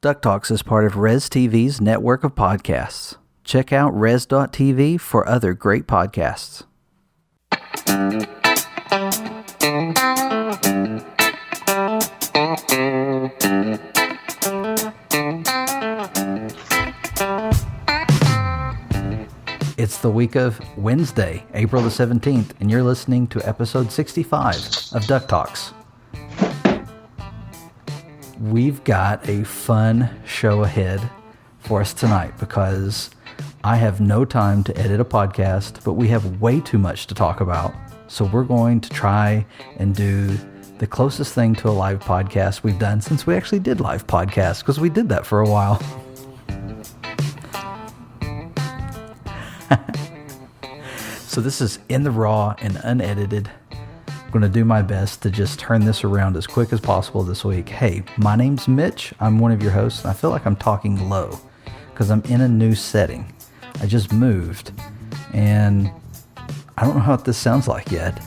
DuckTalks is part of Res TV's network of podcasts. Check out res.tv for other great podcasts. It's the week of Wednesday, April the 17th, and you're listening to episode 65 of DuckTalks. We've got a fun show ahead for us tonight because I have no time to edit a podcast, but we have way too much to talk about. So we're going to try and do the closest thing to a live podcast we've done since we actually did live podcasts, because we did that for a while. So this is in the raw and unedited. I'm going to do my best to just turn this around as quick as possible this week. Hey, my name's Mitch. I'm one of your hosts, and I feel like I'm talking low because I'm in a new setting. I just moved, and I don't know what this sounds like yet.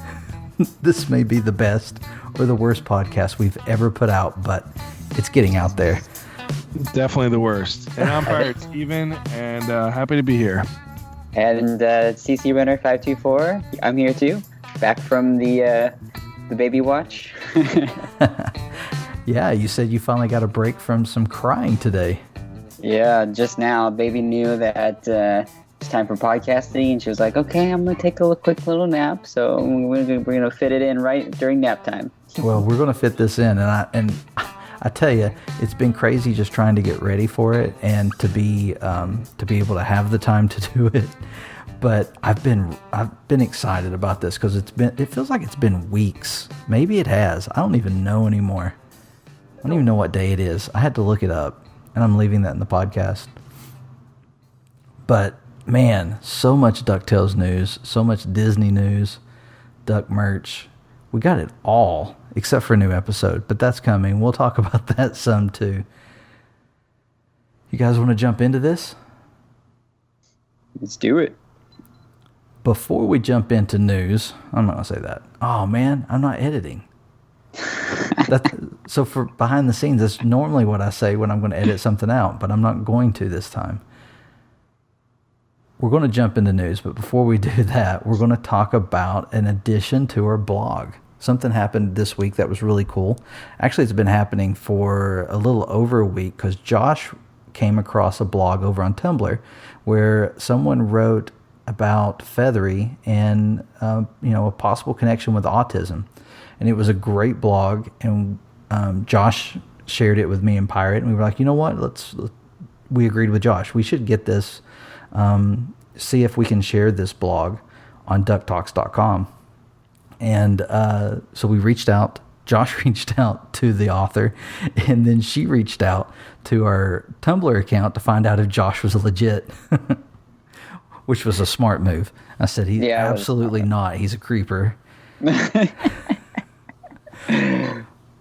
This may be the best or the worst podcast we've ever put out, but it's getting out there. Definitely the worst. And I'm Pirate Steven, and happy to be here. And CC Runner 524, I'm here too. Back from the baby watch. Yeah, you said you finally got a break from some crying today. Yeah, just now. Baby knew that it's time for podcasting, and she was like, "Okay, I'm gonna take a quick little nap." So we're gonna fit it in right during nap time. Well, we're gonna fit this in, and I tell you, it's been crazy just trying to get ready for it and to be able to have the time to do it. But I've been excited about this because it feels like it's been weeks. Maybe it has. I don't even know anymore. I don't even know what day it is. I had to look it up, and I'm leaving that in the podcast. But man, so much DuckTales news, so much Disney news, Duck merch. We got it all except for a new episode, but that's coming. We'll talk about that some too. You guys want to jump into this? Let's do it. Before we jump into news, I'm not going to say that. Oh, man, I'm not editing. So for behind the scenes, that's normally what I say when I'm going to edit something out, but I'm not going to this time. We're going to jump into news, but before we do that, we're going to talk about an addition to our blog. Something happened this week that was really cool. Actually, it's been happening for a little over a week because Josh came across a blog over on Tumblr where someone wrote about Feathery and a possible connection with autism, and it was a great blog. And Josh shared it with me and Pirate, and we were like, you know what? We agreed with Josh. We should get this. See if we can share this blog on DuckTalks.com. And so we reached out. Josh reached out to the author, and then she reached out to our Tumblr account to find out if Josh was legit. Which was a smart move. I said, he's absolutely not. He's a creeper. Well,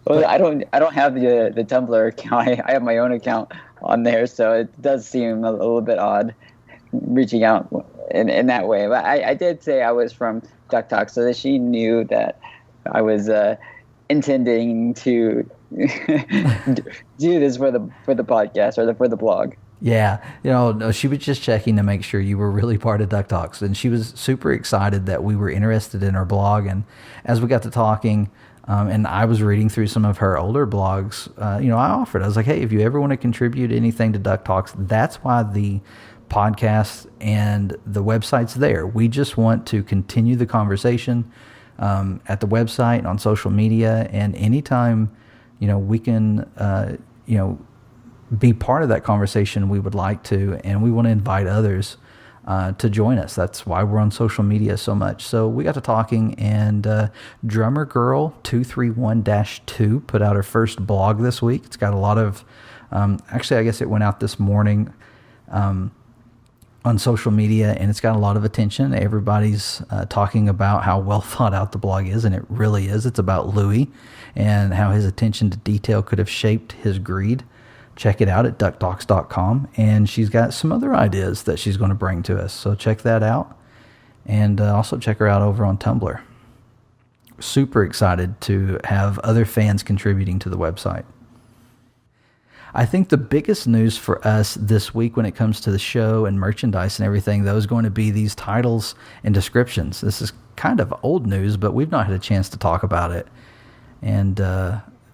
I don't have the Tumblr account. I have my own account on there, so it does seem a little bit odd reaching out in that way. But I did say I was from DuckTalks, so that she knew that I was intending to do this for the podcast or for the blog. Yeah, no, she was just checking to make sure you were really part of DuckTalks, and she was super excited that we were interested in our blog. And as we got to talking, and I was reading through some of her older blogs, I offered. I was like, hey, if you ever want to contribute anything to DuckTalks, that's why the podcast and the website's there. We just want to continue the conversation at the website and on social media, and anytime we can be part of that conversation, we would like to, and we want to invite others to join us. That's why we're on social media so much. So we got to talking, and Drummer Girl 231-2 put out her first blog this week. It's got a lot of, actually, I guess it went out this morning on social media, and it's got a lot of attention. Everybody's talking about how well thought out the blog is, and it really is. It's about Louie and how his attention to detail could have shaped his greed. Check it out at DuckTalks.com, and she's got some other ideas that she's going to bring to us. So check that out, and also check her out over on Tumblr. Super excited to have other fans contributing to the website. I think the biggest news for us this week when it comes to the show and merchandise and everything, though, is going to be these titles and descriptions. This is kind of old news, but we've not had a chance to talk about it. And,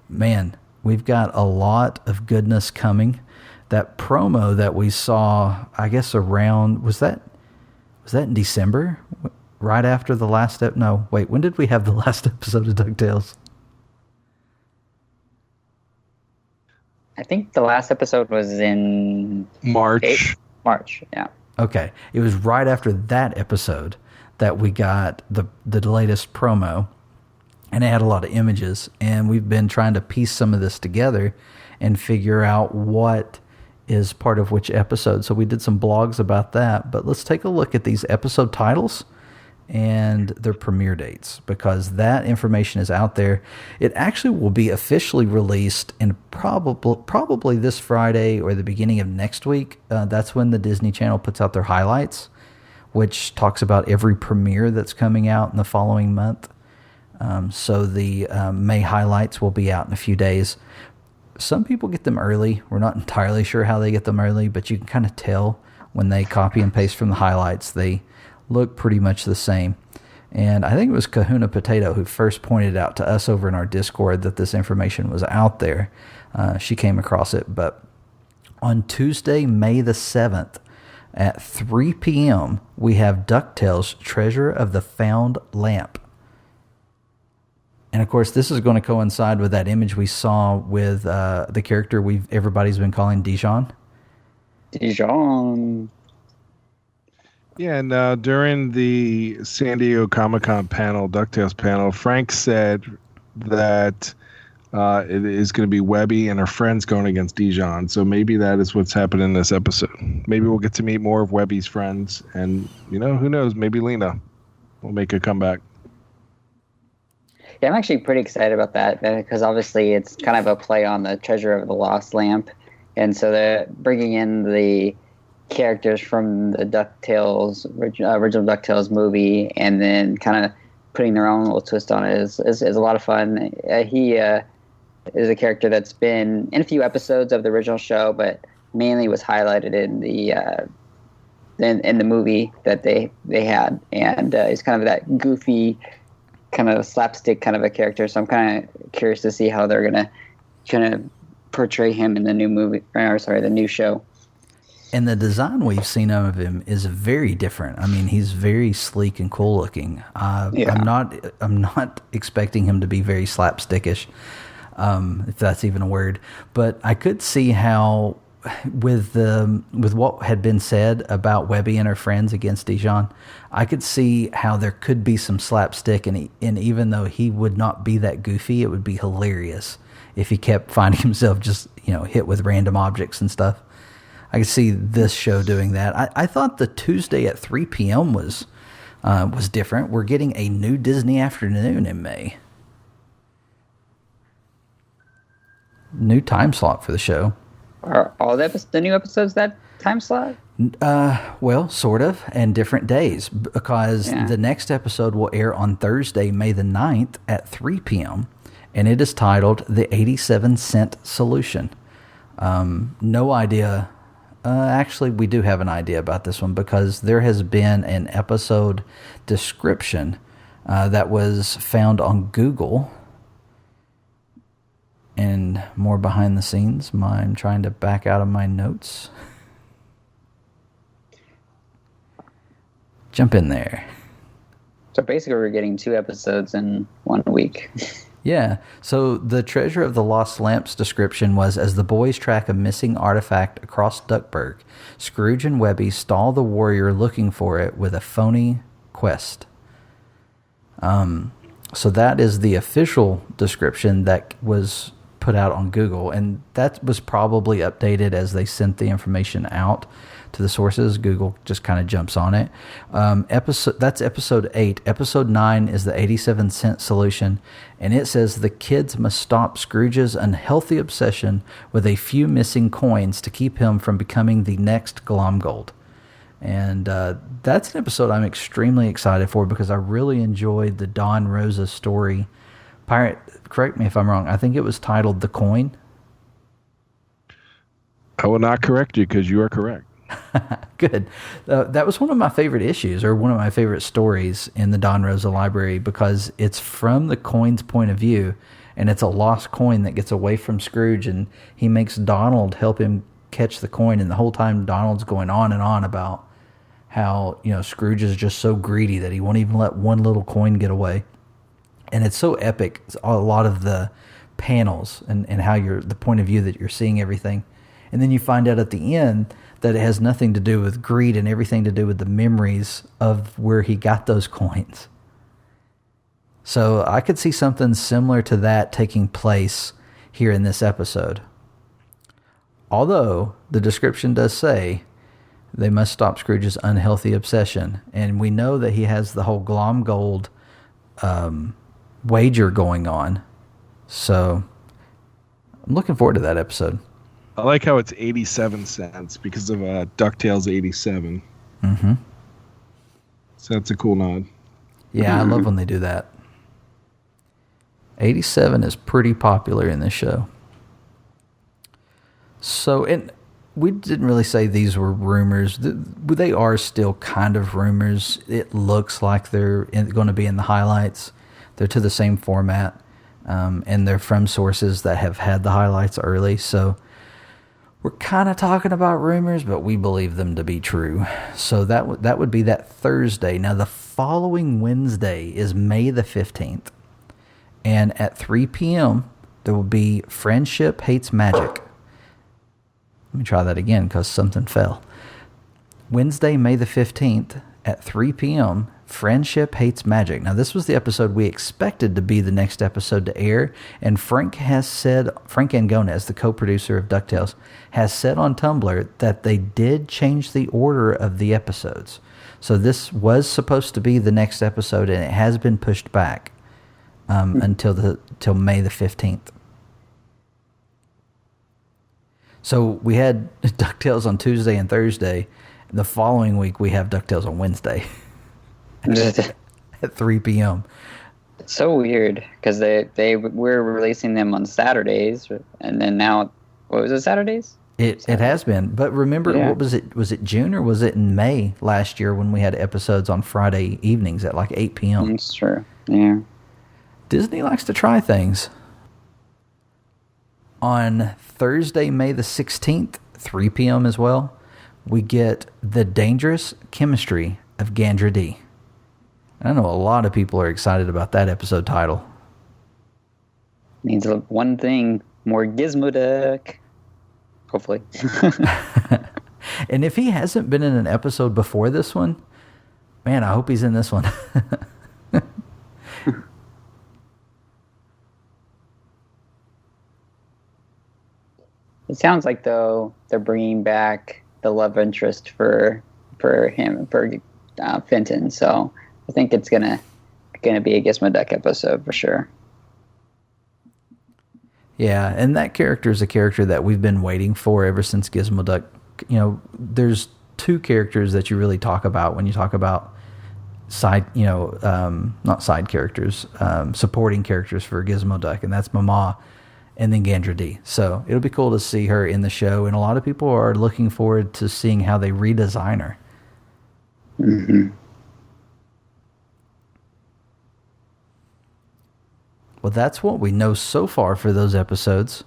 man, we've got a lot of goodness coming. That promo that we saw, I guess around, was that in December? Right after the last no, wait, when did we have the last episode of DuckTales? I think the last episode was in March. March, yeah. Okay. It was right after that episode that we got the latest promo, and it had a lot of images, and we've been trying to piece some of this together and figure out what is part of which episode. So we did some blogs about that, but let's take a look at these episode titles and their premiere dates, because that information is out there. It actually will be officially released in probably this Friday or the beginning of next week. That's when the Disney Channel puts out their highlights, which talks about every premiere that's coming out in the following month. So the May highlights will be out in a few days. Some people get them early. We're not entirely sure how they get them early, but you can kind of tell when they copy and paste from the highlights. They look pretty much the same. And I think it was Kahuna Potato who first pointed out to us over in our Discord that this information was out there. She came across it. But on Tuesday, May the 7th, at 3 p.m., we have DuckTales Treasure of the Found Lamp. And of course, this is going to coincide with that image we saw with the character everybody's been calling Dijon. Dijon. Yeah, and during the San Diego Comic-Con panel, DuckTales panel, Frank said that it is going to be Webby and her friends going against Dijon. So maybe that is what's happening in this episode. Maybe we'll get to meet more of Webby's friends. And, who knows, maybe Lena will make a comeback. Yeah, I'm actually pretty excited about that because obviously it's kind of a play on the Treasure of the Lost Lamp. And so they're bringing in the characters from the DuckTales, original DuckTales movie, and then kind of putting their own little twist on it is a lot of fun. He is a character that's been in a few episodes of the original show, but mainly was highlighted in the movie that they had. And he's kind of that goofy, kind of slapstick kind of a character, so I'm kind of curious to see how they're gonna kind of portray him in the new movie, the new show. And the design we've seen of him is very different. I mean, he's very sleek and cool looking. Yeah. I'm not expecting him to be very slapstickish, if that's even a word. But I could see how, with what had been said about Webby and her friends against Dijon, I could see how there could be some slapstick, and even though he would not be that goofy, it would be hilarious if he kept finding himself just hit with random objects and stuff. I could see this show doing that. I thought the Tuesday at 3 p.m. was different. We're getting a new Disney afternoon in May. New time slot for the show. Are all the new episodes that time slot? Well, sort of, and different days, because the next episode will air on Thursday, May the 9th at 3 p.m., and it is titled The 87-Cent Solution. No idea. Actually, we do have an idea about this one, because there has been an episode description that was found on Google. And more behind the scenes, I'm trying to back out of my notes. Jump in there. So basically we're getting 2 episodes in 1 week. Yeah. So the Treasure of the Lost Lamps description was, as the boys track a missing artifact across Duckburg, Scrooge and Webby stall the warrior looking for it with a phony quest. So that is the official description that was put out on Google, and that was probably updated as they sent the information out to the sources. Google just kind of jumps on it. That's episode 8. Episode 9 is the 87-cent solution, and it says the kids must stop Scrooge's unhealthy obsession with a few missing coins to keep him from becoming the next Glomgold. And that's an episode I'm extremely excited for, because I really enjoyed the Don Rosa story. Pirate, correct me if I'm wrong, I think it was titled The Coin. I will not correct you because you are correct. Good. That was one of my favorite issues, or one of my favorite stories in the Don Rosa library, because it's from the coin's point of view, and it's a lost coin that gets away from Scrooge, and he makes Donald help him catch the coin, and the whole time Donald's going on and on about how, Scrooge is just so greedy that he won't even let one little coin get away. And it's so epic. It's a lot of the panels and how the point of view that you're seeing everything. And then you find out at the end that it has nothing to do with greed and everything to do with the memories of where he got those coins. So I could see something similar to that taking place here in this episode. Although the description does say they must stop Scrooge's unhealthy obsession. And we know that he has the whole Glom Gold wager going on. So I'm looking forward to that episode. I like how it's 87 cents because of DuckTales 87. Mm-hmm. So that's a cool nod. Yeah, I love when they do that. 87 is pretty popular in this show. So, and we didn't really say these were rumors. They are still kind of rumors. It looks like they're going to be in the highlights. They're to the same format, and they're from sources that have had the highlights early. So we're kind of talking about rumors, but we believe them to be true. So that would be that Thursday. Now, the following Wednesday is May the 15th. And at 3 p.m., there will be Friendship Hates Magic. Let me try that again because something fell. Wednesday, May the 15th at 3 p.m., Friendship Hates Magic. Now, this was the episode we expected to be the next episode to air, and Frank Angona, as the co-producer of DuckTales, has said on Tumblr that they did change the order of the episodes. So this was supposed to be the next episode, and it has been pushed back until May the 15th. So we had DuckTales on Tuesday and Thursday. The following week, we have DuckTales on Wednesday. At 3 p.m. It's so weird because they were releasing them on Saturdays, and then now, what was it, Saturdays? It has been. But remember, What was it? Was it June or was it in May last year when we had episodes on Friday evenings at like 8 p.m.? That's true. Yeah. Disney likes to try things. On Thursday, May the 16th, 3 p.m. as well, we get The Dangerous Chemistry of Gandra D. I know a lot of people are excited about that episode title. Means one thing, more Gizmo Duck. Hopefully. And if he hasn't been in an episode before this one, man, I hope he's in this one. It sounds like, though, they're bringing back the love interest for Fenton, so I think it's gonna be a Gizmo Duck episode for sure. Yeah, and that character is a character that we've been waiting for ever since Gizmo Duck. There's two characters that you really talk about when you talk about not side characters, supporting characters for Gizmo Duck, and that's Mama and then Gandra D. So it'll be cool to see her in the show, and a lot of people are looking forward to seeing how they redesign her. Mm-hmm. Well, that's what we know so far for those episodes.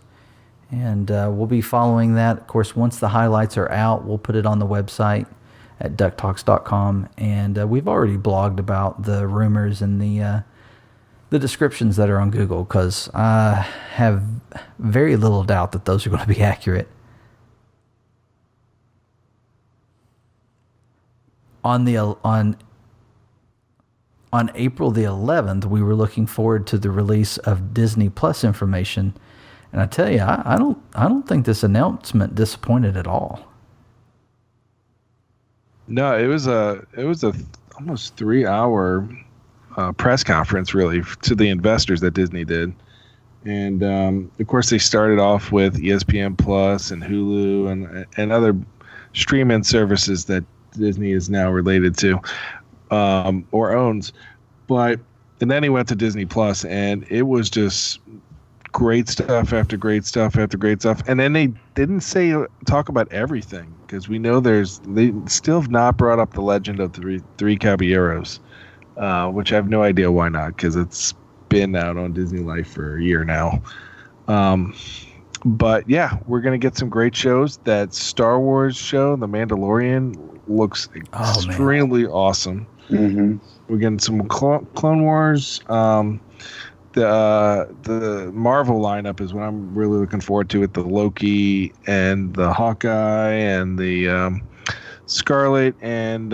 And we'll be following that. Of course, once the highlights are out, we'll put it on the website at DuckTalks.com. And we've already blogged about the rumors and the descriptions that are on Google, because I have very little doubt that those are going to be accurate. On April the 11th, we were looking forward to the release of Disney Plus information, and I tell you, I don't think this announcement disappointed at all. No, it was a almost 3-hour press conference, really, to the investors that Disney did, and of course they started off with ESPN Plus and Hulu and other streaming services that Disney is now related to. Or owns, and then he went to Disney Plus, and it was just great stuff after great stuff after great stuff, and then they didn't talk about everything, because we know they still have not brought up the Legend of the Three Caballeros, which I have no idea why not, because it's been out on Disney Life for a year now. But yeah, we're gonna get some great shows. That Star Wars show, The Mandalorian, looks extremely awesome. Mm-hmm. We're getting some Clone Wars. The Marvel lineup is what I'm really looking forward to, with the Loki and the Hawkeye and the Scarlet and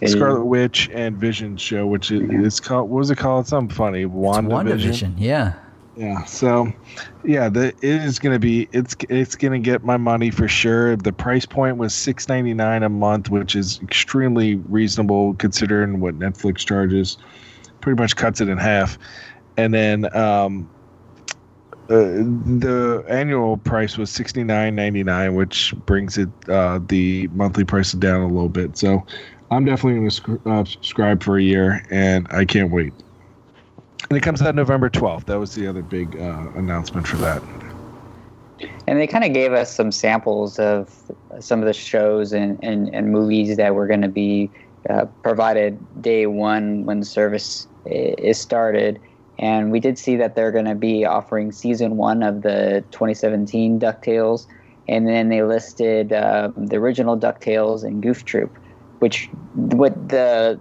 Scarlet Witch and Vision show, which is called, what was it called? Something funny. WandaVision. Yeah. Yeah. So, yeah, it is going to be. It's going to get my money for sure. The price point was $6.99 a month, which is extremely reasonable considering what Netflix charges. Pretty much cuts it in half. And then the annual price was $69.99, which brings it the monthly price down a little bit. So I'm definitely going to subscribe for a year, and I can't wait. And it comes out November 12th. That was the other big announcement for that. And they kind of gave us some samples of some of the shows and movies that were going to be provided day one when the service is started. And we did see that they're going to be offering season 1 of the 2017 DuckTales. And then they listed the original DuckTales and Goof Troop, which what the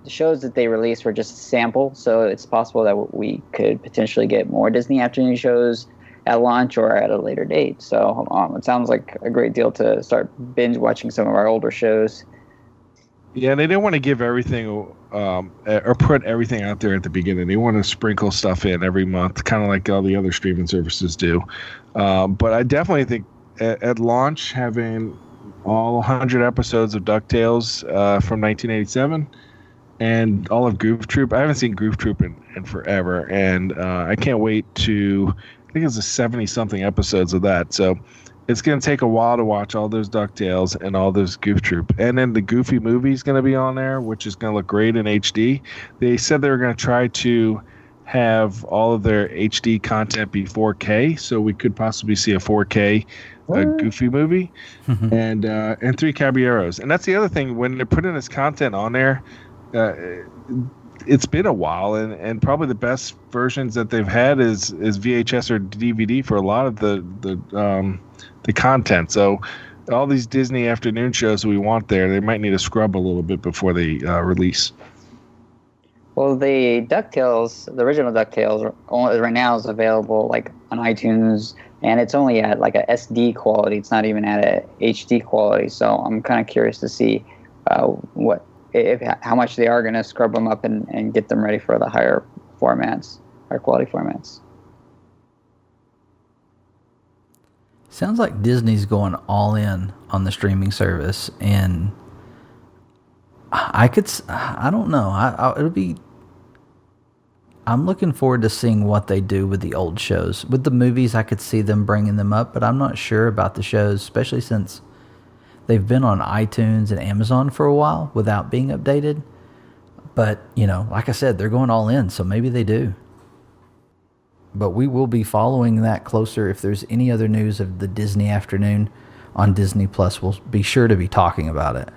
shows that they released were just a sample. So it's possible that we could potentially get more Disney afternoon shows at launch or at a later date. So it sounds like a great deal to start binge watching some of our older shows. Yeah, they didn't want to give everything or put everything out there at the beginning. They want to sprinkle stuff in every month, kind of like all the other streaming services do. But I definitely think at launch, having all 100 episodes of DuckTales from 1987 and all of Goof Troop. I haven't seen Goof Troop in forever, and I can't wait to. I think it's a 70-something episodes of that. So it's going to take a while to watch all those DuckTales and all those Goof Troop. And then the Goofy movie is going to be on there, which is going to look great in HD. They said they were going to try to have all of their HD content be 4K, so we could possibly see a 4K Goofy movie and Three Caballeros. And that's the other thing, when they're putting this content on there, it's been a while, and probably the best versions that they've had is VHS or DVD for a lot of the content. So all these Disney afternoon shows we want there, they might need to scrub a little bit before they release. Well, the DuckTales, the original DuckTales, right now is available like on iTunes, and it's only at like a SD quality. It's not even at a HD quality. So I'm kind of curious to see how much they are going to scrub them up and get them ready for the higher quality formats. Sounds like Disney's going all in on the streaming service, and I don't know. I'm looking forward to seeing what they do with the old shows. With the movies, I could see them bringing them up, but I'm not sure about the shows, especially since they've been on iTunes and Amazon for a while without being updated. But, like I said, they're going all in, so maybe they do. But we will be following that closer. If there's any other news of the Disney afternoon on Disney Plus, we'll be sure to be talking about it.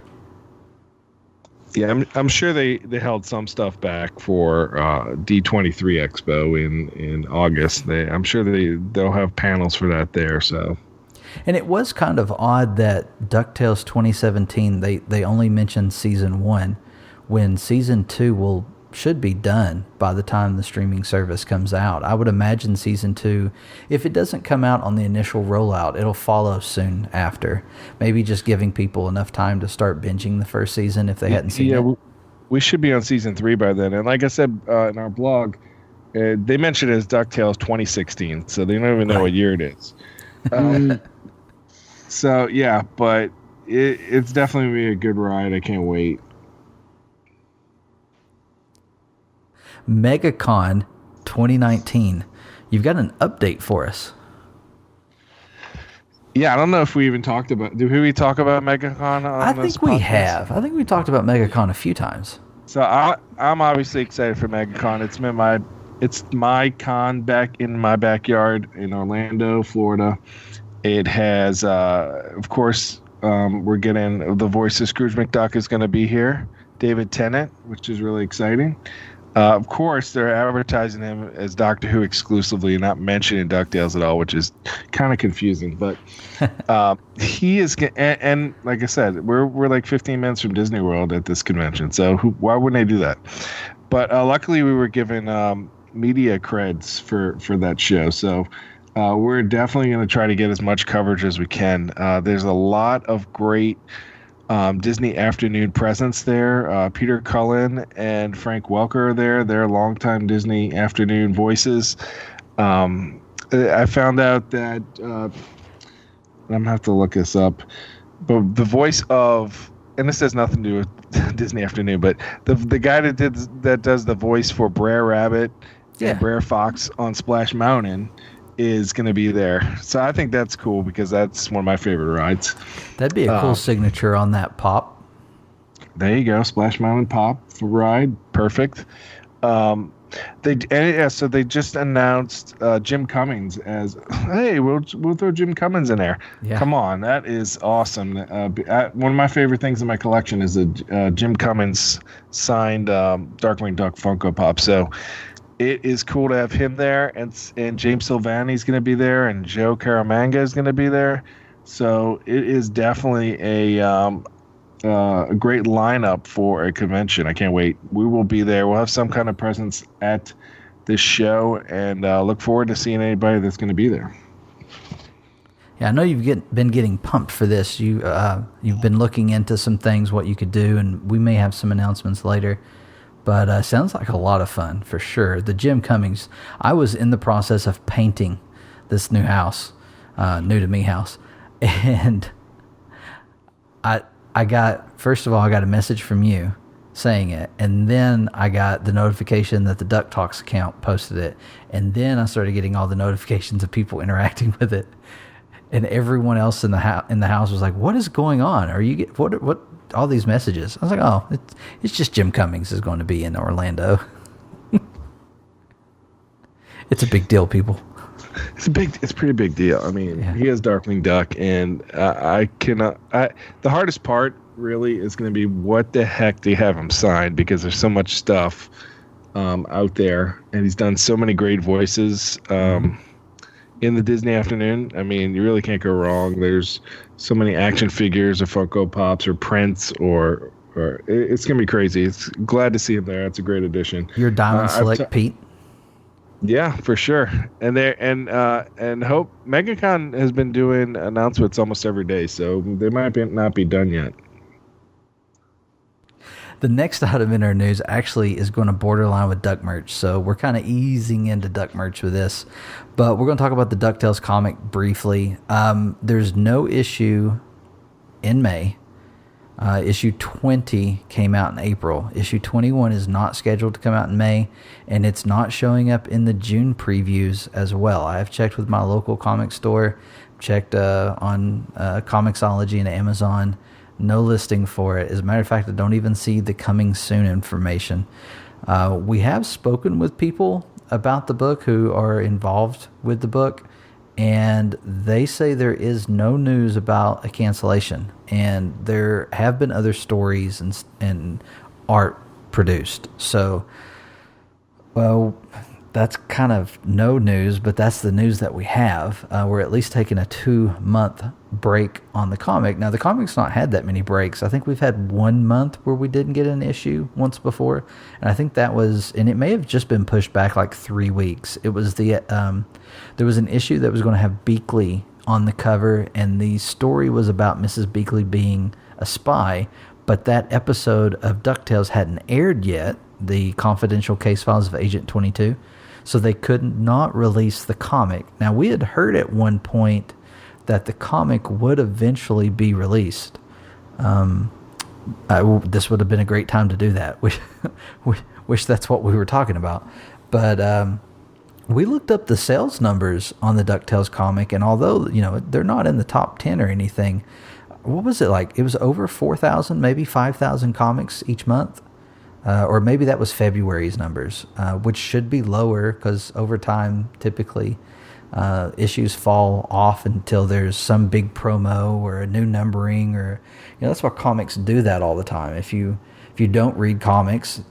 Yeah, I'm sure they held some stuff back for D23 Expo in August. I'm sure they'll have panels for that there. So, and it was kind of odd that DuckTales 2017 they only mentioned season 1, when season 2 should be done by the time the streaming service comes out. I would imagine season 2, if it doesn't come out on the initial rollout, it'll follow soon after. Maybe just giving people enough time to start binging the first season if they hadn't seen it. We should be on season 3 by then. And like I said in our blog, they mentioned it as DuckTales 2016, so they don't even know what year it is. So yeah, but it's definitely going to be a good ride. I can't wait. Megacon 2019. You've got an update for us. Yeah, I don't know if we even talked about. Did we talk about Megacon? I think we have. I think we talked about Megacon a few times. So I'm obviously excited for Megacon. It's been my It's my con back in my backyard in Orlando, Florida. It has, of course, we're getting the voice of Scrooge McDuck is going to be here, David Tennant, which is really exciting. Of course, they're advertising him as Doctor Who exclusively, not mentioning DuckTales at all, which is kind of confusing. But he is, and like I said, we're like 15 minutes from Disney World at this convention, so why wouldn't they do that? But luckily, we were given media creds for that show, so we're definitely going to try to get as much coverage as we can. There's a lot of great Disney afternoon presence there. Peter Cullen and Frank Welker are there. They're longtime Disney afternoon voices. I found out that I'm gonna have to look this up, but the voice of, and this has nothing to do with Disney afternoon, but the guy that does the voice for Brer Rabbit and Brer Fox on Splash Mountain is going to be there. So I think that's cool because that's one of my favorite rides. That'd be a cool signature on that pop. There you go. Splash Mountain pop for ride. Perfect. So they just announced Jim Cummings as, hey, we'll throw Jim Cummings in there. Yeah. Come on. That is awesome. One of my favorite things in my collection is a Jim Cummings signed Darkwing Duck Funko Pop. So it is cool to have him there, and James Silvani's going to be there, and Joe Caramagna is going to be there. So it is definitely a great lineup for a convention. I can't wait. We will be there. We'll have some kind of presence at this show, and look forward to seeing anybody that's going to be there. Yeah, I know you've been getting pumped for this. You've been looking into some things, what you could do, and we may have some announcements later. But sounds like a lot of fun, for sure. The Jim Cummings, I was in the process of painting this new house, new to me house. And I got, first of all, I got a message from you saying it. And then I got the notification that the DuckTalks account posted it. And then I started getting all the notifications of people interacting with it. And everyone else in the house was like, what is going on? Are you what all these messages? I was like, oh, it's just Jim Cummings is going to be in Orlando. It's a big deal, people. It's a pretty big deal. I mean, He has Darkwing Duck, and the hardest part really is going to be what the heck do you have him signed, because there's so much stuff out there, and he's done so many great voices in the Disney afternoon. I mean, you really can't go wrong. There's so many action figures or Funko Pops or prints or it's going to be crazy. It's glad to see him there. It's a great addition. Your Diamond Select, Pete? Yeah, for sure. And Hope Megacon has been doing announcements almost every day, so they might not be done yet. The next item in our news actually is going to borderline with Duck merch, so we're kind of easing into Duck merch with this. But we're going to talk about the Ducktales comic briefly. There's no issue in May. Issue 20 came out in April. Issue 21 is not scheduled to come out in May, and it's not showing up in the June previews as well. I have checked with my local comic store, checked on Comixology and Amazon. No listing for it. As a matter of fact, I don't even see the coming soon information. We have spoken with people about the book who are involved with the book, and they say there is no news about a cancellation, and there have been other stories and art produced. So, well, that's kind of no news, but that's the news that we have. We're at least taking a 2-month break on the comic. Now, the comic's not had that many breaks. I think we've had 1 month where we didn't get an issue once before, and I think that was, and it may have just been pushed back like 3 weeks. It was there was an issue that was going to have Beakley on the cover, and the story was about Mrs. Beakley being a spy, but that episode of DuckTales hadn't aired yet, the confidential case files of Agent 22. So they could not release the comic. Now, we had heard at one point that the comic would eventually be released. This would have been a great time to do that. Wish that's what we were talking about. But we looked up the sales numbers on the DuckTales comic, and although they're not in the top 10 or anything, what was it like? It was over 4,000, maybe 5,000 comics each month or maybe that was February's numbers, which should be lower because over time, typically, issues fall off until there's some big promo or a new numbering, or that's why comics do that all the time. If you don't read comics,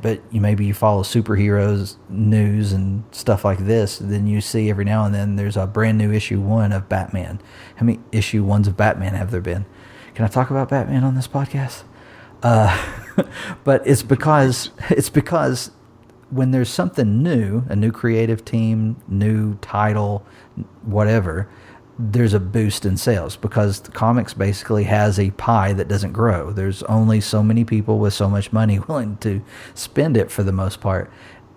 but maybe you follow superheroes news and stuff like this, then you see every now and then there's a brand new issue 1 of Batman. How many issue 1s of Batman have there been? Can I talk about Batman on this podcast? But it's because when there's something new, a new creative team, new title, whatever, there's a boost in sales because the comics basically has a pie that doesn't grow. There's only so many people with so much money willing to spend it for the most part.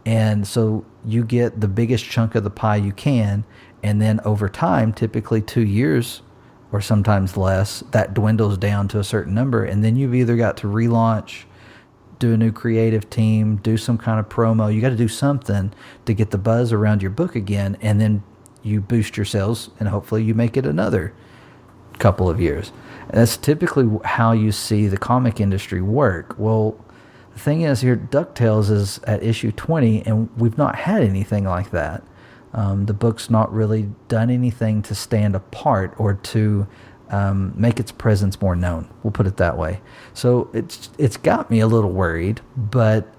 And so you get the biggest chunk of the pie you can, and then over time, typically 2 years or sometimes less, that dwindles down to a certain number, and then you've either got to relaunch, do a new creative team, do some kind of promo. You got to do something to get the buzz around your book again, and then you boost your sales, and hopefully you make it another couple of years. And that's typically how you see the comic industry work. Well, the thing is here, DuckTales is at issue 20, and we've not had anything like that. The book's not really done anything to stand apart or to make its presence more known. We'll put it that way. So it's got me a little worried, but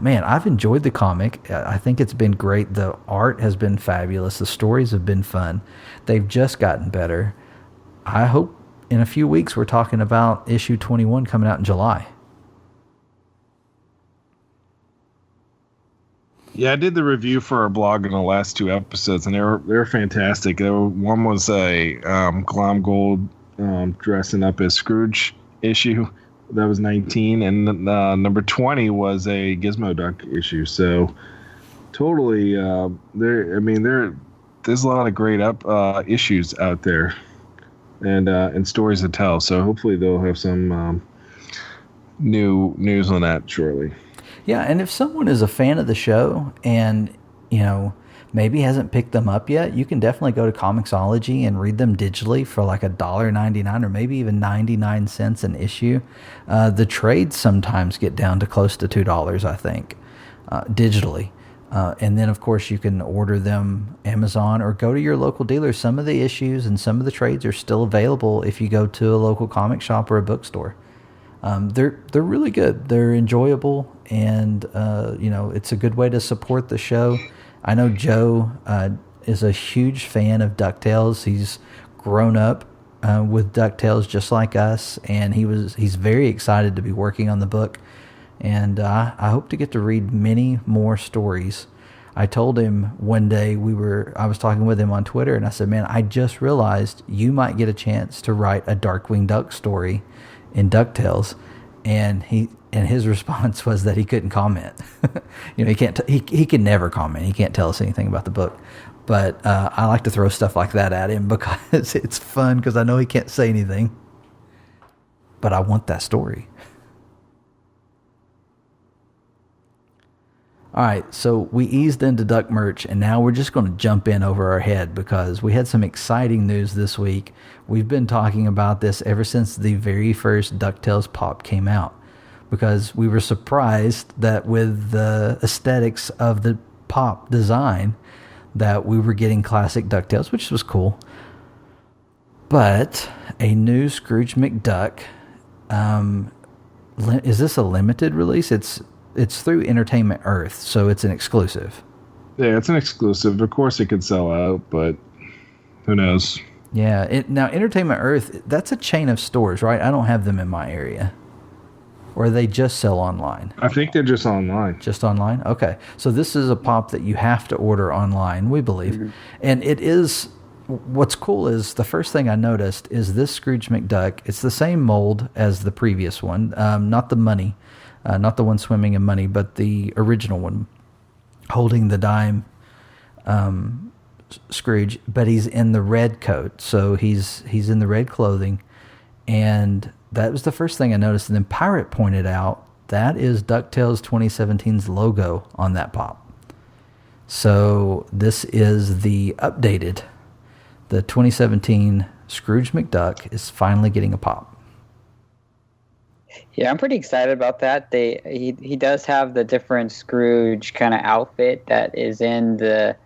man, I've enjoyed the comic. I think it's been great. The art has been fabulous. The stories have been fun. They've just gotten better. I hope in a few weeks we're talking about issue 21 coming out in July. Yeah, I did the review for our blog in the last 2 episodes, and they were fantastic. One was a Glom Gold dressing up as Scrooge issue. That was 19, and number 20 was a Gizmo Duck issue. So totally, there's a lot of great issues out there, and stories to tell. So hopefully they'll have some new news on that shortly. Yeah, and if someone is a fan of the show and, maybe hasn't picked them up yet, you can definitely go to Comixology and read them digitally for like $1.99 or maybe even 99 cents an issue. The trades sometimes get down to close to $2, I think, digitally. And then, of course, you can order them Amazon or go to your local dealer. Some of the issues and some of the trades are still available if you go to a local comic shop or a bookstore. They're really good. They're enjoyable, and it's a good way to support the show. I know Joe is a huge fan of DuckTales. He's grown up with DuckTales just like us, and he's very excited to be working on the book. And I hope to get to read many more stories. I told him one day I was talking with him on Twitter, and I said, "Man, I just realized you might get a chance to write a Darkwing Duck story in DuckTales," and his response was that he couldn't comment. He can't. He can never comment. He can't tell us anything about the book. But I like to throw stuff like that at him because it's fun. Because I know he can't say anything, but I want that story. All right, so we eased into Duck merch, and now we're just going to jump in over our head because we had some exciting news this week. We've been talking about this ever since the very first DuckTales pop came out because we were surprised that with the aesthetics of the pop design that we were getting classic DuckTales, which was cool. But a new Scrooge McDuck, is this a limited release? It's through Entertainment Earth, so it's an exclusive. Yeah, it's an exclusive. Of course it could sell out, but who knows? Yeah. Now, Entertainment Earth, that's a chain of stores, right? I don't have them in my area. Or they just sell online? I think they're just online. Just online? Okay. So this is a pop that you have to order online, we believe. Mm-hmm. And it is... What's cool is the first thing I noticed is this Scrooge McDuck. It's the same mold as the previous one, not the money. Not the one swimming in money, but the original one, holding the dime Scrooge, but he's in the red coat, so he's in the red clothing, and that was the first thing I noticed. And then Pirate pointed out that is DuckTales 2017's logo on that pop. So this is the updated, the 2017 Scrooge McDuck is finally getting a pop. Yeah, I'm pretty excited about that. He does have the different Scrooge kind of outfit that is in the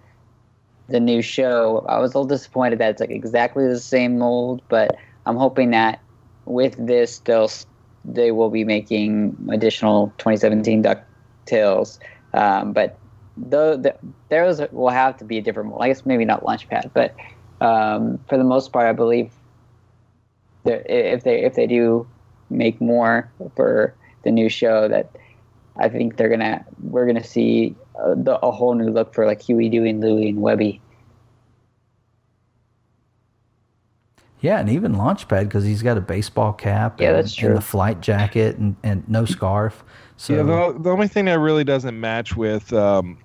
new show. I was a little disappointed that it's like exactly the same mold, but I'm hoping that with this they will be making additional 2017 DuckTales. But those will have to be a different mold. I guess maybe not Launchpad, but for the most part, I believe if they do make more for the new show, that I think we're gonna see a whole new look for like Huey, Dewey, and Louie and Webby. Yeah, and even Launchpad, because he's got a baseball cap that's true. and the flight jacket and no scarf. So yeah, the only thing that really doesn't match with the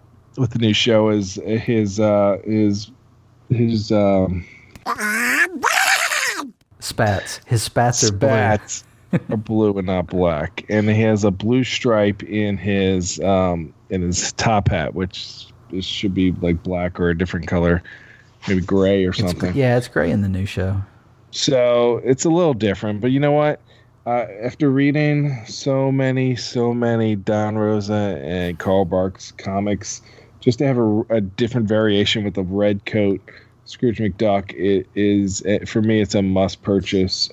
new show is his spats. His spats are blue. Spats are blue and not black, and he has a blue stripe in his top hat, which should be like black or a different color, maybe gray or something. It's gray in the new show. So it's a little different, but you know what? After reading so many Don Rosa and Carl Barks comics, just to have a different variation with the red coat, Scrooge McDuck, it is, for me, it's a must purchase.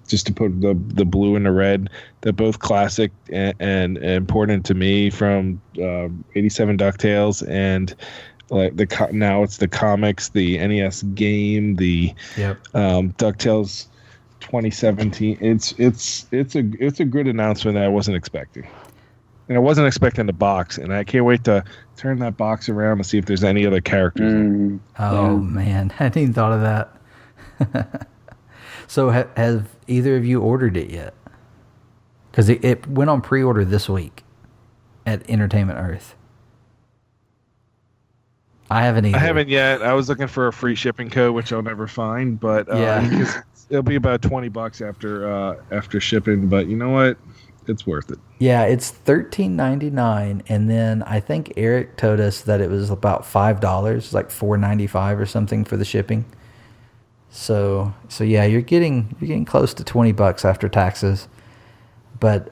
Just to put the blue and the red, they're both classic and important to me from 87 DuckTales, and like now it's the comics, the NES game, the DuckTales 2017. It's a good announcement that I wasn't expecting. And I wasn't expecting the box, and I can't wait to turn that box around and see if there's any other characters. Man, I hadn't even thought of that. So have either of you ordered it yet? Because it went on pre-order this week at Entertainment Earth. I haven't either. I haven't yet. I was looking for a free shipping code, which I'll never find, but it'll be about $20 after shipping. But you know what? It's worth it. Yeah, it's $13.99, and then I think Eric told us that it was about $5, like $4.95 or something for the shipping. So yeah, you're getting close to $20 after taxes, but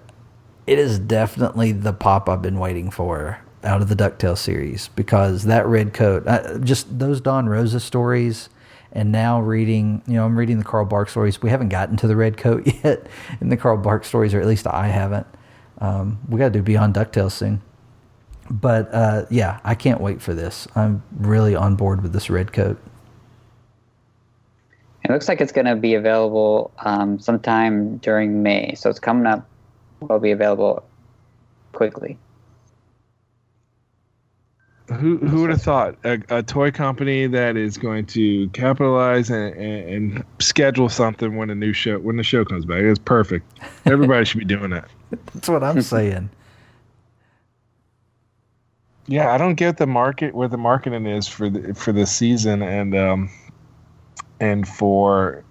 it is definitely the pop I've been waiting for out of the DuckTales series, because that red coat, just those Don Rosa stories. And now I'm reading the Carl Barks stories. We haven't gotten to the red coat yet in the Carl Barks stories, or at least I haven't. We got to do Beyond DuckTales soon. But I can't wait for this. I'm really on board with this red coat. It looks like it's going to be available sometime during May. So it's coming up. Will be available quickly. Who would have thought a toy company that is going to capitalize and schedule something when the show comes back? It's perfect. Everybody should be doing that. That's what I'm saying. Yeah, I don't get where the marketing is for the season and for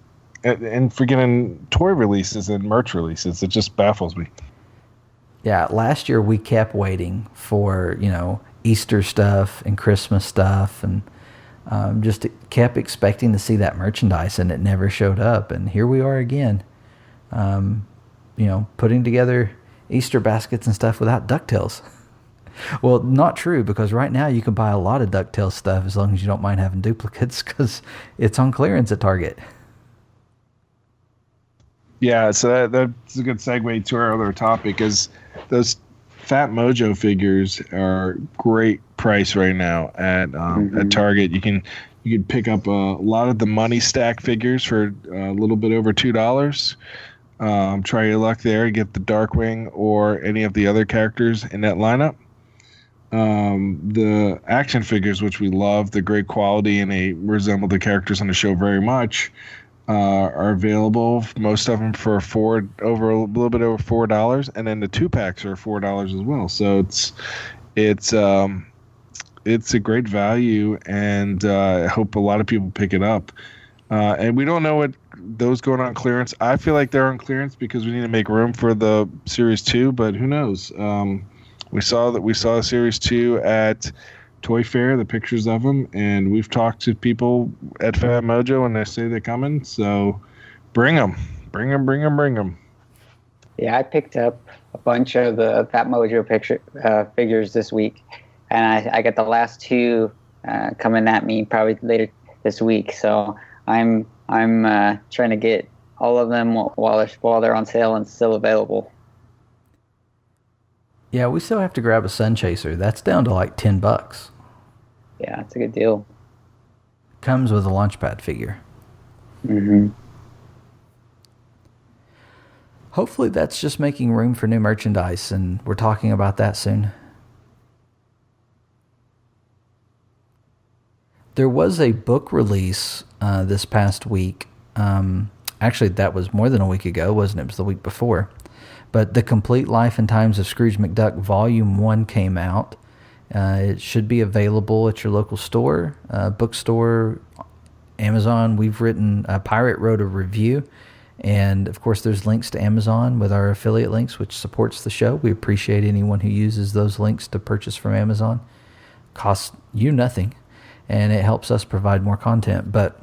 getting toy releases and merch releases. It just baffles me. Yeah, last year we kept waiting for Easter stuff and Christmas stuff, and just kept expecting to see that merchandise, and it never showed up. And here we are again, putting together Easter baskets and stuff without DuckTales. Well, not true, because right now you can buy a lot of DuckTales stuff as long as you don't mind having duplicates, because it's on clearance at Target. Yeah, so that's a good segue to our other topic, is those Fat Mojo figures are great price right now at Target. You can pick up a lot of the Money Stack figures for a little bit over $2. Try your luck there and get the Darkwing or any of the other characters in that lineup. The action figures, which we love, the great quality, and they resemble the characters on the show very much, are available. Most of them for a little bit over $4, and then the 2-packs are $4 as well. So it's a great value, and I hope a lot of people pick it up. And we don't know what those going on clearance. I feel like they're on clearance because we need to make room for the Series 2, but who knows? We saw Series 2 at Toy Fair, the pictures of them, and we've talked to people at Fat Mojo, and they say they're coming. So bring them. Yeah, I picked up a bunch of the Fat Mojo figures this week, and I got the last two coming at me probably later this week. So I'm trying to get all of them while they're on sale and still available. Yeah, we still have to grab a Sun Chaser. That's down to like $10. Yeah, it's a good deal. Comes with a Launchpad figure. Mm-hmm. Hopefully that's just making room for new merchandise, and we're talking about that soon. There was a book release this past week. Actually, that was more than a week ago, wasn't it? It was the week before. But The Complete Life and Times of Scrooge McDuck Volume 1 came out. It should be available at your local store, bookstore, Amazon. Pirate wrote a review. And, of course, there's links to Amazon with our affiliate links, which supports the show. We appreciate anyone who uses those links to purchase from Amazon. Costs you nothing, and it helps us provide more content. But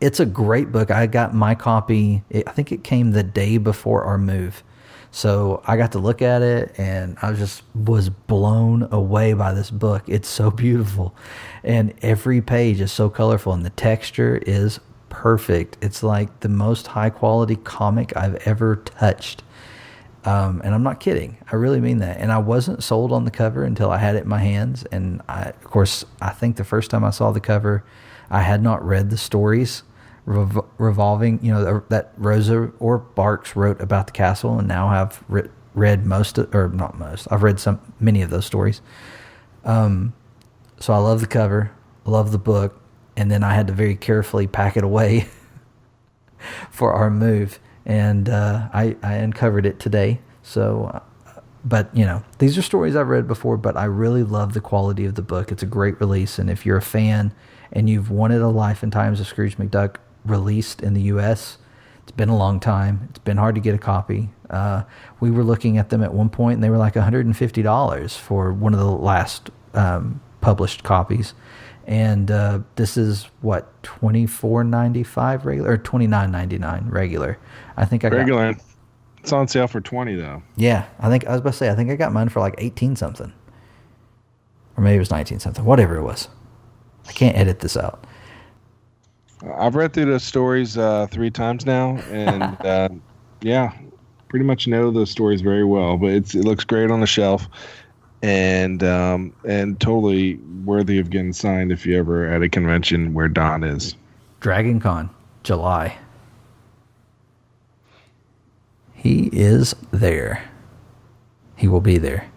it's a great book. I got my copy, I think it came the day before our move. So I got to look at it, and I was blown away by this book. It's so beautiful, and every page is so colorful, and the texture is perfect. It's like the most high quality comic I've ever touched. And I'm not kidding. I really mean that. And I wasn't sold on the cover until I had it in my hands. And I think the first time I saw the cover, I had not read the stories revolving, that Rosa or Barks wrote about the castle, and now I've read I've read many of those stories. So I love the cover, love the book. And then I had to very carefully pack it away for our move. And I uncovered it today. So, but, these are stories I've read before, but I really love the quality of the book. It's a great release. And if you're a fan and you've wanted a Life and Times of Scrooge McDuck released in the U.S., it's been a long time. It's been hard to get a copy. We were looking at them at one point, and they were like $150 for one of the last published copies. And this is what, $24.95 regular or $29.99 regular? I think I got regular. It's on sale for $20 though. Yeah, I was about to say, I think I got mine for like 18 something, or maybe it was 19 something, whatever it was. I can't edit this out. I've read through the stories 3 times now, and yeah, pretty much know the stories very well. But it looks great on the shelf. And totally worthy of getting signed if you ever at a convention where Don is. Dragon Con, July. He is there. He will be there.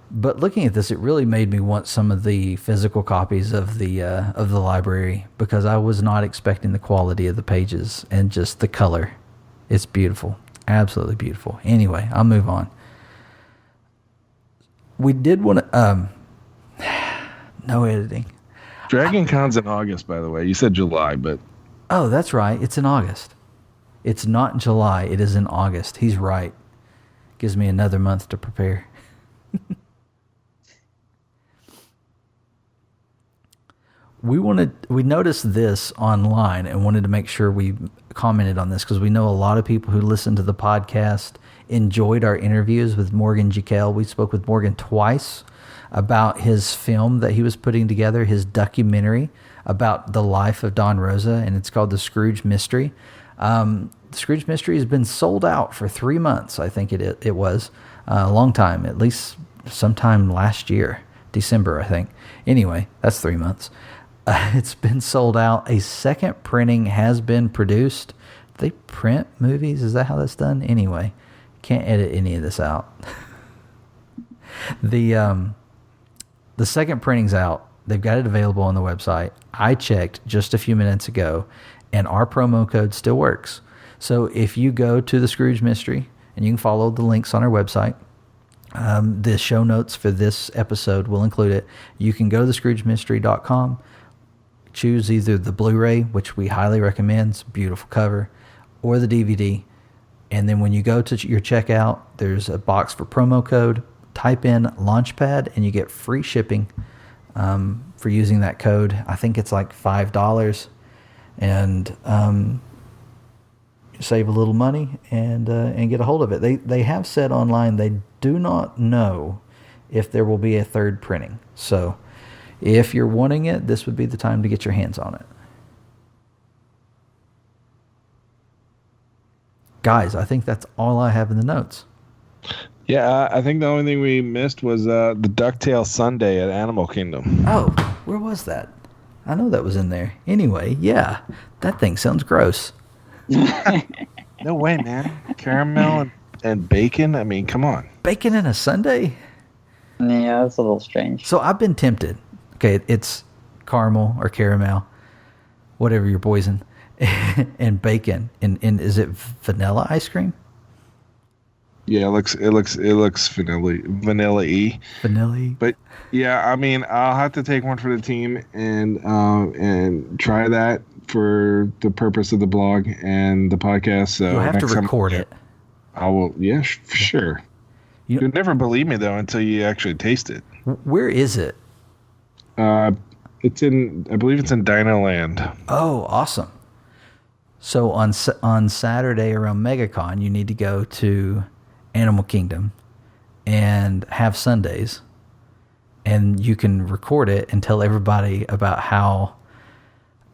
But looking at this, it really made me want some of the physical copies of the library, because I was not expecting the quality of the pages and just the color. It's beautiful, absolutely beautiful. Anyway, I'll move on. We did want to, no editing. Dragon Con's in August, by the way. You said July, but. Oh, that's right. It's in August. It's not in July. It is in August. He's right. Gives me another month to prepare. We noticed this online and wanted to make sure we commented on this, because we know a lot of people who listen to the podcast enjoyed our interviews with Morgan Jekyll. We spoke with Morgan twice about his film that he was putting together, his documentary about the life of Don Rosa, and it's called The Scrooge Mystery. The Scrooge Mystery has been sold out for 3 months, I think it was. A long time, at least sometime last year, December, I think. Anyway, that's 3 months. It's been sold out. A second printing has been produced. Do they print movies? Is that how that's done? Anyway, can't edit any of this out. The second printing's out. They've got it available on the website. I checked just a few minutes ago, and our promo code still works. So if you go to the Scrooge Mystery, and you can follow the links on our website, the show notes for this episode will include it. You can go to thescroogemystery.com, choose either the Blu-ray, which we highly recommend, it's a beautiful cover, or the DVD. And then when you go to your checkout, there's a box for promo code. Type in Launchpad, and you get free shipping for using that code. I think it's like $5. And save a little money, and get a hold of it. They have said online they do not know if there will be a third printing. So if you're wanting it, this would be the time to get your hands on it. Guys, I think that's all I have in the notes. Yeah, I think the only thing we missed was the Ducktales Sunday at Animal Kingdom. Oh, where was that? I know that was in there. Anyway, yeah, that thing sounds gross. No way, man. Caramel and bacon? I mean, come on. Bacon in a sundae? Yeah, that's a little strange. So I've been tempted. Okay, it's caramel or caramel, whatever your poison, and bacon. And is it vanilla ice cream? Yeah, it looks vanilla-y. Vanilla-y. But yeah, I mean, I'll have to take one for the team and try that for the purpose of the blog and the podcast. So you'll have to record it. I will. Yeah, sure. You'll never believe me though until you actually taste it. Where is it? It's in. I believe it's in Dino Land. Oh, awesome! So on Saturday around Megacon, you need to go to Animal Kingdom and have Sundays, and you can record it and tell everybody about how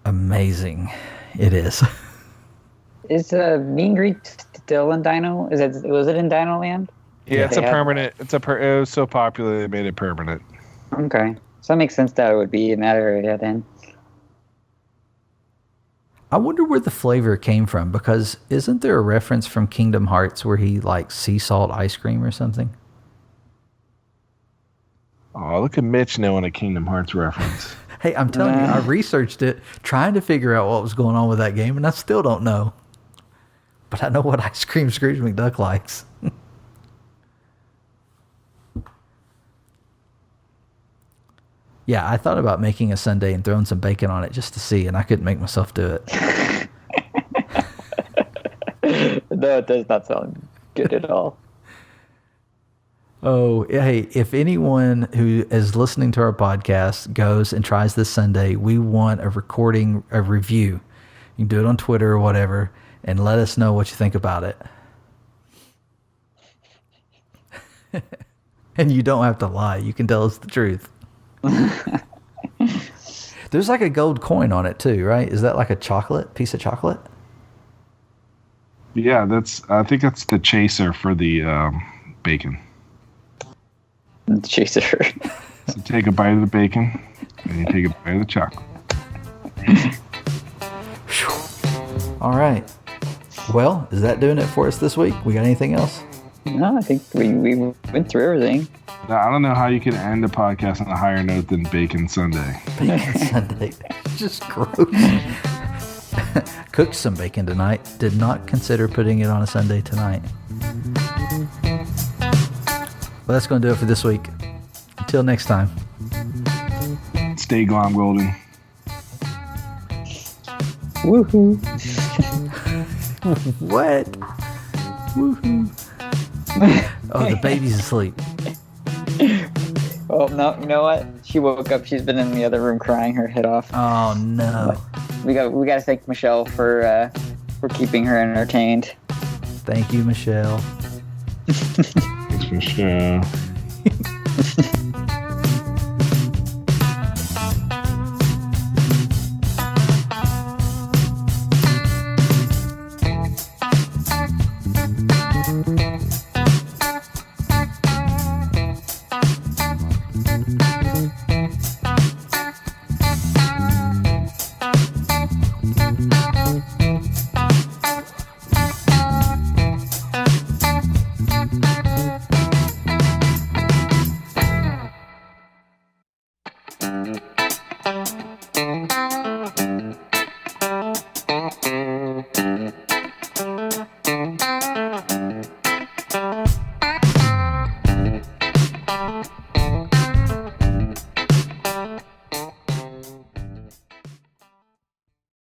amazing it is. Is Meet and Greet still in Dino? Was it in Dino Land? Yeah, it's a permanent. It was so popular they made it permanent. Okay, so that makes sense that it would be in that area then. I wonder where the flavor came from, because isn't there a reference from Kingdom Hearts where he likes sea salt ice cream or something? Oh, look at Mitch knowing a Kingdom Hearts reference. Hey, I'm telling you, I researched it trying to figure out what was going on with that game, and I still don't know. But I know what ice cream Scrooge McDuck likes. Yeah, I thought about making a sundae and throwing some bacon on it just to see, and I couldn't make myself do it. No, it does not sound good at all. Oh, hey, if anyone who is listening to our podcast goes and tries this sundae, we want a recording, a review. You can do it on Twitter or whatever, and let us know what you think about it. And you don't have to lie. You can tell us the truth. There's like a gold coin on it too, right? Is that like a piece of chocolate? Yeah, I think that's the chaser for the bacon. The chaser. So take a bite of the bacon, and you take a bite of the chocolate. All right. Well, is that doing it for us this week? We got anything else? No, I think we went through everything. Now, I don't know how you can end a podcast on a higher note than Bacon Sunday. Bacon Sunday. Just gross. Cooked some bacon tonight. Did not consider putting it on a Sunday tonight. Well, that's going to do it for this week. Until next time. Stay glom golden. Woohoo. What? Woohoo. Oh, the baby's asleep. Oh, no, you know what? She woke up. She's been in the other room crying her head off. Oh, no. We got to thank Michelle for keeping her entertained. Thank you, Michelle. Thanks, Michelle.